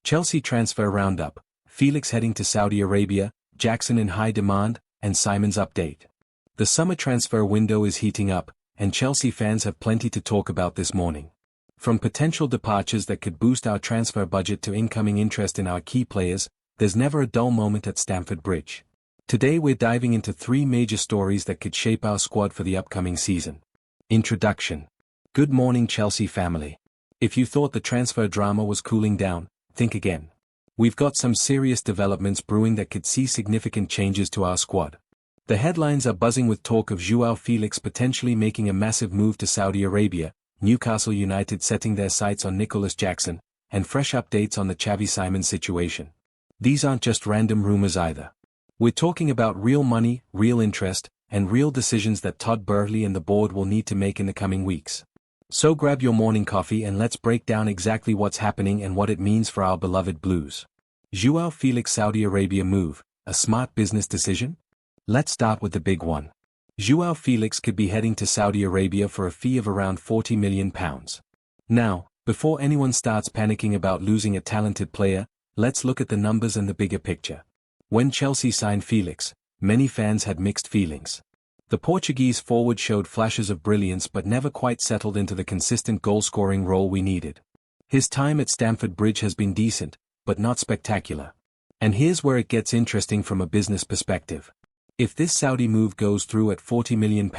Chelsea transfer roundup, Felix heading to Saudi Arabia, Jackson in high demand, and Simons update. The summer transfer window is heating up, and Chelsea fans have plenty to talk about this morning. From potential departures that could boost our transfer budget to incoming interest in our key players, there's never a dull moment at Stamford Bridge. Today we're diving into 3 major stories that could shape our squad for the upcoming season. Introduction. Good morning, Chelsea family. If you thought the transfer drama was cooling down, think again. We've got some serious developments brewing that could see significant changes to our squad. The headlines are buzzing with talk of Joao Felix potentially making a massive move to Saudi Arabia, Newcastle United setting their sights on Nicolas Jackson, and fresh updates on the Chavy Simons situation. These aren't just random rumors either. We're talking about real money, real interest, and real decisions that Todd Boehly and the board will need to make in the coming weeks. So grab your morning coffee and let's break down exactly what's happening and what it means for our beloved Blues. Joao Felix Saudi Arabia move, a smart business decision? Let's start with the big one. Joao Felix could be heading to Saudi Arabia for a fee of around £40 million. Now, before anyone starts panicking about losing a talented player, let's look at the numbers and the bigger picture. When Chelsea signed Felix, many fans had mixed feelings. The Portuguese forward showed flashes of brilliance but never quite settled into the consistent goal-scoring role we needed. His time at Stamford Bridge has been decent, but not spectacular. And here's where it gets interesting from a business perspective. If this Saudi move goes through at £40 million,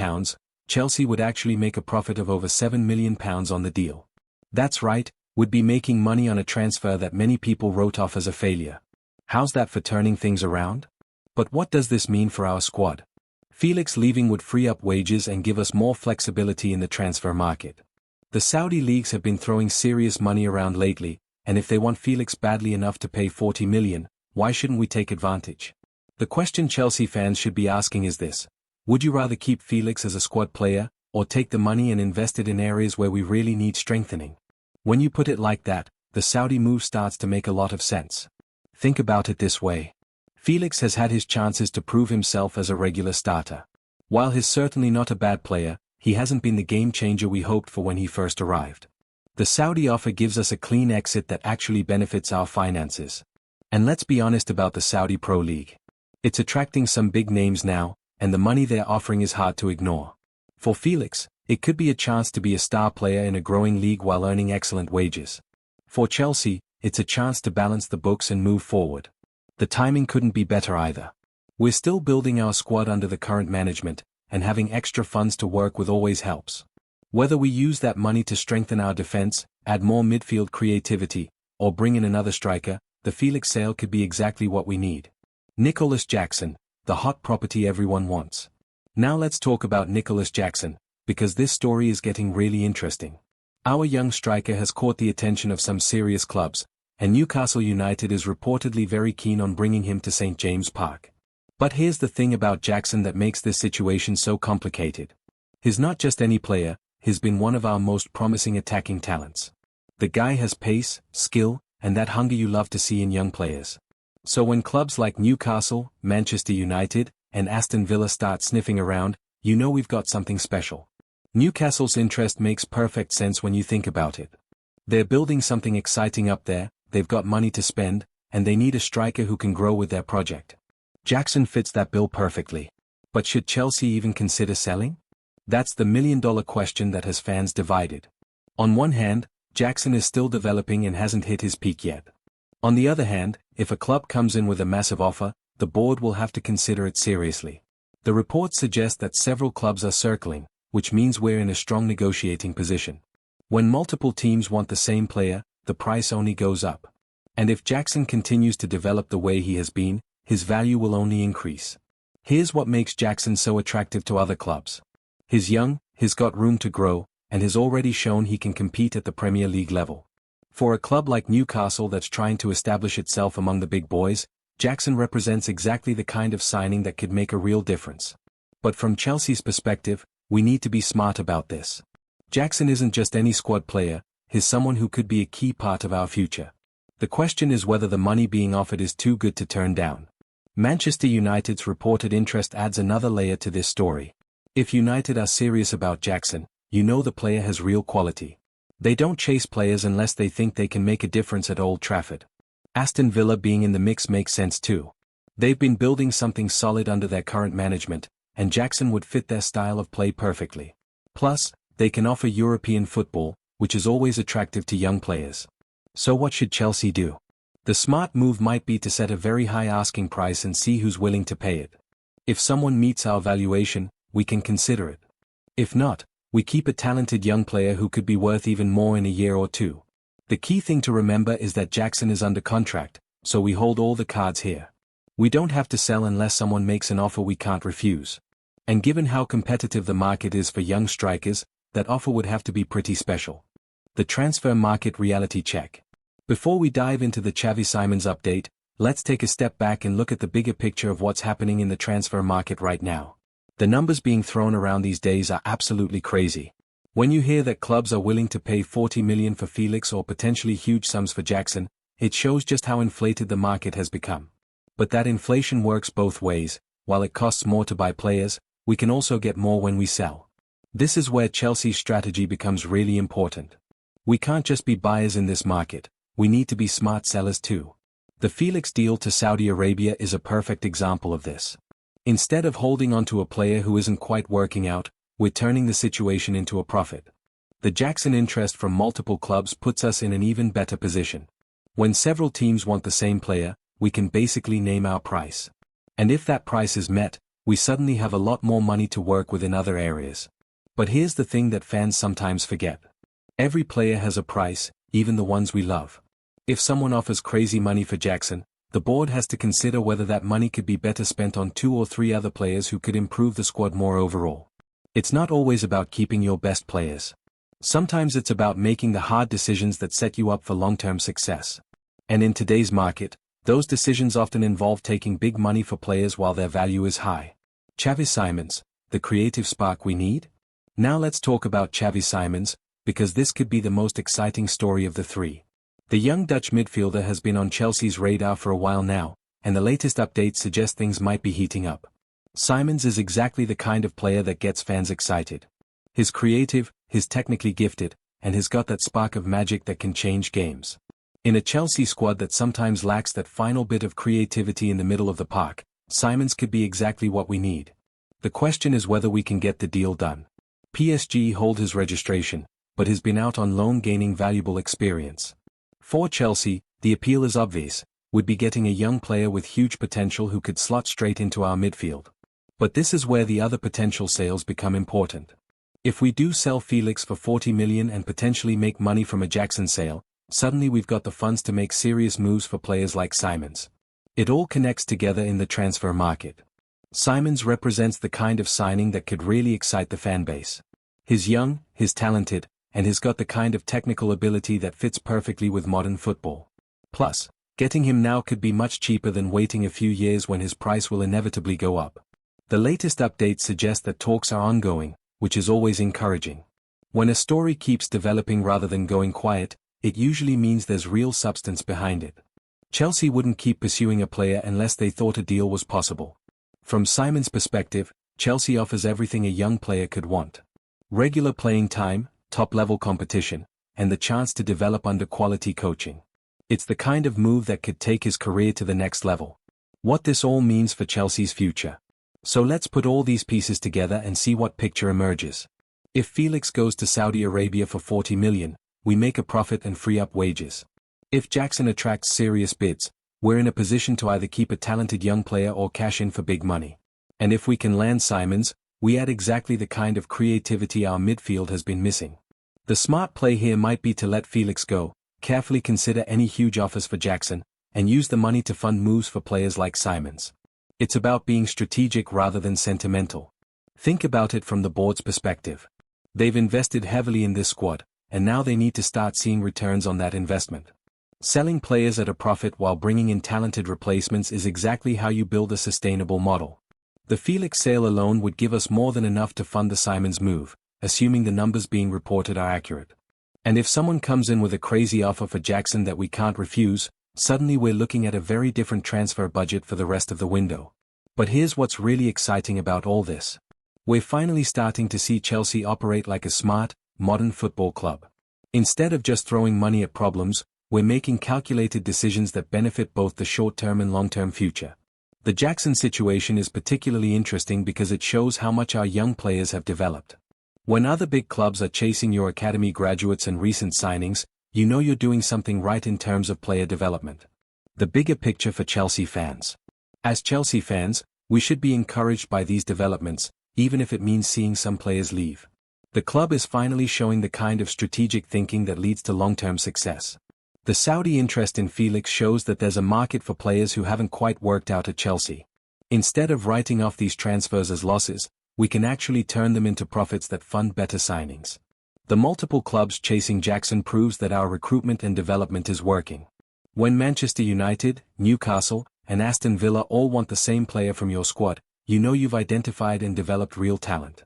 Chelsea would actually make a profit of over £7 million on the deal. That's right, we'd be making money on a transfer that many people wrote off as a failure. How's that for turning things around? But what does this mean for our squad? Felix leaving would free up wages and give us more flexibility in the transfer market. The Saudi leagues have been throwing serious money around lately, and if they want Felix badly enough to pay £40 million, why shouldn't we take advantage? The question Chelsea fans should be asking is this: would you rather keep Felix as a squad player, or take the money and invest it in areas where we really need strengthening? When you put it like that, the Saudi move starts to make a lot of sense. Think about it this way. Felix has had his chances to prove himself as a regular starter. While he's certainly not a bad player, he hasn't been the game changer we hoped for when he first arrived. The Saudi offer gives us a clean exit that actually benefits our finances. And let's be honest about the Saudi Pro League. It's attracting some big names now, and the money they're offering is hard to ignore. For Felix, it could be a chance to be a star player in a growing league while earning excellent wages. For Chelsea, it's a chance to balance the books and move forward. The timing couldn't be better either. We're still building our squad under the current management, and having extra funds to work with always helps. Whether we use that money to strengthen our defense, add more midfield creativity, or bring in another striker, the Felix sale could be exactly what we need. Nicolas Jackson, the hot property everyone wants. Now let's talk about Nicolas Jackson, because this story is getting really interesting. Our young striker has caught the attention of some serious clubs, and Newcastle United is reportedly very keen on bringing him to St. James Park. But here's the thing about Jackson that makes this situation so complicated. He's not just any player, he's been one of our most promising attacking talents. The guy has pace, skill, and that hunger you love to see in young players. So when clubs like Newcastle, Manchester United, and Aston Villa start sniffing around, you know we've got something special. Newcastle's interest makes perfect sense when you think about it. They're building something exciting up there, they've got money to spend, and they need a striker who can grow with their project. Jackson fits that bill perfectly. But should Chelsea even consider selling? That's the million-dollar question that has fans divided. On one hand, Jackson is still developing and hasn't hit his peak yet. On the other hand, if a club comes in with a massive offer, the board will have to consider it seriously. The reports suggest that several clubs are circling, which means we're in a strong negotiating position. When multiple teams want the same player, the price only goes up. And if Jackson continues to develop the way he has been, his value will only increase. Here's what makes Jackson so attractive to other clubs. He's young, he's got room to grow, and has already shown he can compete at the Premier League level. For a club like Newcastle that's trying to establish itself among the big boys, Jackson represents exactly the kind of signing that could make a real difference. But from Chelsea's perspective, we need to be smart about this. Jackson isn't just any squad player, he's someone who could be a key part of our future. The question is whether the money being offered is too good to turn down. Manchester United's reported interest adds another layer to this story. If United are serious about Jackson, you know the player has real quality. They don't chase players unless they think they can make a difference at Old Trafford. Aston Villa being in the mix makes sense too. They've been building something solid under their current management, and Jackson would fit their style of play perfectly. Plus, they can offer European football, which is always attractive to young players. So what should Chelsea do? The smart move might be to set a very high asking price and see who's willing to pay it. If someone meets our valuation, we can consider it. If not, we keep a talented young player who could be worth even more in a year or two. The key thing to remember is that Jackson is under contract, so we hold all the cards here. We don't have to sell unless someone makes an offer we can't refuse. And given how competitive the market is for young strikers, that offer would have to be pretty special. The transfer market reality check. Before we dive into the Chavy Simons update, let's take a step back and look at the bigger picture of what's happening in the transfer market right now. The numbers being thrown around these days are absolutely crazy. When you hear that clubs are willing to pay 40 million for Felix or potentially huge sums for Jackson, it shows just how inflated the market has become. But that inflation works both ways. While it costs more to buy players, we can also get more when we sell. This is where Chelsea's strategy becomes really important. We can't just be buyers in this market, we need to be smart sellers too. The Felix deal to Saudi Arabia is a perfect example of this. Instead of holding on to a player who isn't quite working out, we're turning the situation into a profit. The Jackson interest from multiple clubs puts us in an even better position. When several teams want the same player, we can basically name our price. And if that price is met, we suddenly have a lot more money to work with in other areas. But here's the thing that fans sometimes forget. Every player has a price, even the ones we love. If someone offers crazy money for Jackson, the board has to consider whether that money could be better spent on 2 or 3 other players who could improve the squad more overall. It's not always about keeping your best players. Sometimes it's about making the hard decisions that set you up for long-term success. And in today's market, those decisions often involve taking big money for players while their value is high. Chavy Simons, the creative spark we need? Now let's talk about Chavy Simons, because this could be the most exciting story of the 3. The young Dutch midfielder has been on Chelsea's radar for a while now, and the latest updates suggest things might be heating up. Simons is exactly the kind of player that gets fans excited. He's creative, he's technically gifted, and he's got that spark of magic that can change games. In a Chelsea squad that sometimes lacks that final bit of creativity in the middle of the park, Simons could be exactly what we need. The question is whether we can get the deal done. PSG hold his registration, but he's been out on loan gaining valuable experience. For Chelsea, the appeal is obvious, would be getting a young player with huge potential who could slot straight into our midfield. But this is where the other potential sales become important. If we do sell Felix for 40 million and potentially make money from a Jackson sale, suddenly we've got the funds to make serious moves for players like Simons. It all connects together in the transfer market. Simons represents the kind of signing that could really excite the fan base. He's young, he's talented, and he's got the kind of technical ability that fits perfectly with modern football. Plus, getting him now could be much cheaper than waiting a few years when his price will inevitably go up. The latest updates suggest that talks are ongoing, which is always encouraging. When a story keeps developing rather than going quiet, it usually means there's real substance behind it. Chelsea wouldn't keep pursuing a player unless they thought a deal was possible. From Simons' perspective, Chelsea offers everything a young player could want. Regular playing time, top-level competition, and the chance to develop under quality coaching. It's the kind of move that could take his career to the next level. What this all means for Chelsea's future. So let's put all these pieces together and see what picture emerges. If Felix goes to Saudi Arabia for 40 million, we make a profit and free up wages. If Jackson attracts serious bids, we're in a position to either keep a talented young player or cash in for big money. And if we can land Simons, we add exactly the kind of creativity our midfield has been missing. The smart play here might be to let Felix go, carefully consider any huge offers for Jackson, and use the money to fund moves for players like Simons. It's about being strategic rather than sentimental. Think about it from the board's perspective. They've invested heavily in this squad, and now they need to start seeing returns on that investment. Selling players at a profit while bringing in talented replacements is exactly how you build a sustainable model. The Felix sale alone would give us more than enough to fund the Simons move, assuming the numbers being reported are accurate. And if someone comes in with a crazy offer for Jackson that we can't refuse, suddenly we're looking at a very different transfer budget for the rest of the window. But here's what's really exciting about all this. We're finally starting to see Chelsea operate like a smart, modern football club. Instead of just throwing money at problems, we're making calculated decisions that benefit both the short-term and long-term future. The Jackson situation is particularly interesting because it shows how much our young players have developed. When other big clubs are chasing your academy graduates and recent signings, you know you're doing something right in terms of player development. The bigger picture for Chelsea fans. As Chelsea fans, we should be encouraged by these developments, even if it means seeing some players leave. The club is finally showing the kind of strategic thinking that leads to long-term success. The Saudi interest in Felix shows that there's a market for players who haven't quite worked out at Chelsea. Instead of writing off these transfers as losses, we can actually turn them into profits that fund better signings. The multiple clubs chasing Jackson proves that our recruitment and development is working. When Manchester United, Newcastle, and Aston Villa all want the same player from your squad, you know you've identified and developed real talent.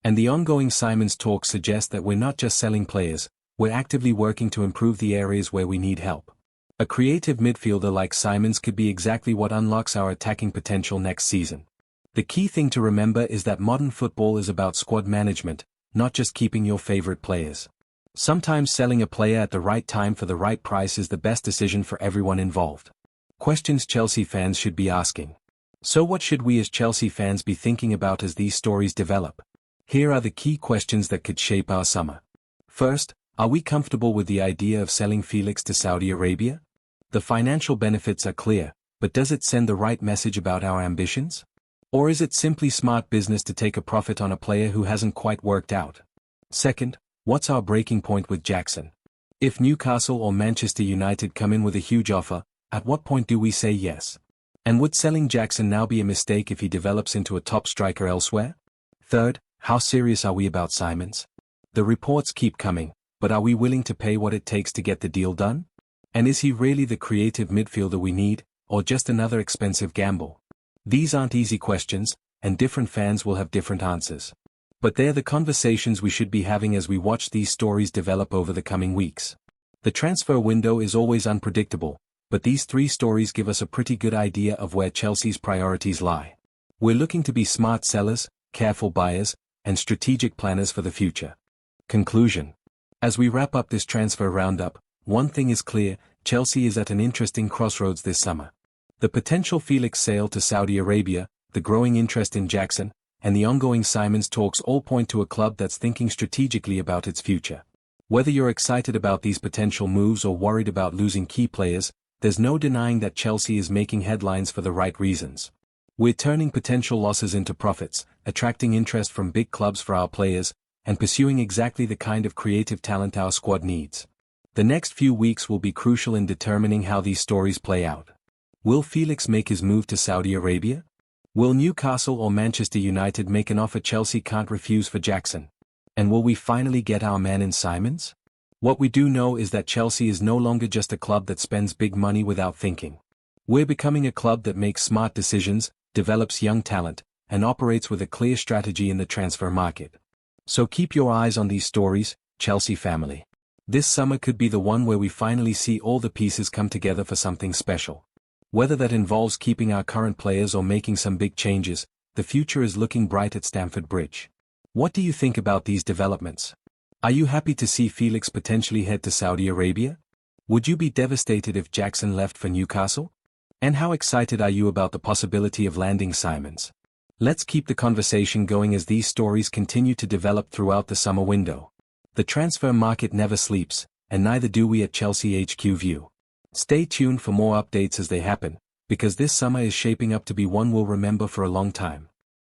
And the ongoing Simons talks suggest that we're not just selling players, we're actively working to improve the areas where we need help. A creative midfielder like Simons could be exactly what unlocks our attacking potential next season. The key thing to remember is that modern football is about squad management, not just keeping your favorite players. Sometimes selling a player at the right time for the right price is the best decision for everyone involved. Questions Chelsea fans should be asking. So what should we as Chelsea fans be thinking about as these stories develop? Here are the key questions that could shape our summer. First, are we comfortable with the idea of selling Felix to Saudi Arabia? The financial benefits are clear, but does it send the right message about our ambitions? Or is it simply smart business to take a profit on a player who hasn't quite worked out? Second, what's our breaking point with Jackson? If Newcastle or Manchester United come in with a huge offer, at what point do we say yes? And would selling Jackson now be a mistake if he develops into a top striker elsewhere? Third, how serious are we about Simons? The reports keep coming, but are we willing to pay what it takes to get the deal done? And is he really the creative midfielder we need, or just another expensive gamble? These aren't easy questions, and different fans will have different answers. But they're the conversations we should be having as we watch these stories develop over the coming weeks. The transfer window is always unpredictable, but these three stories give us a pretty good idea of where Chelsea's priorities lie. We're looking to be smart sellers, careful buyers, and strategic planners for the future. Conclusion. As we wrap up this transfer roundup, one thing is clear, Chelsea is at an interesting crossroads this summer. The potential Felix sale to Saudi Arabia, the growing interest in Jackson, and the ongoing Simons talks all point to a club that's thinking strategically about its future. Whether you're excited about these potential moves or worried about losing key players, there's no denying that Chelsea is making headlines for the right reasons. We're turning potential losses into profits, attracting interest from big clubs for our players, and pursuing exactly the kind of creative talent our squad needs. The next few weeks will be crucial in determining how these stories play out. Will Felix make his move to Saudi Arabia? Will Newcastle or Manchester United make an offer Chelsea can't refuse for Jackson? And will we finally get our man in Simons? What we do know is that Chelsea is no longer just a club that spends big money without thinking. We're becoming a club that makes smart decisions, develops young talent, and operates with a clear strategy in the transfer market. So keep your eyes on these stories, Chelsea family. This summer could be the one where we finally see all the pieces come together for something special. Whether that involves keeping our current players or making some big changes, the future is looking bright at Stamford Bridge. What do you think about these developments? Are you happy to see Felix potentially head to Saudi Arabia? Would you be devastated if Jackson left for Newcastle? And how excited are you about the possibility of landing Simons? Let's keep the conversation going as these stories continue to develop throughout the summer window. The transfer market never sleeps, and neither do we at Chelsea HQ View. Stay tuned for more updates as they happen, because this summer is shaping up to be one we'll remember for a long time.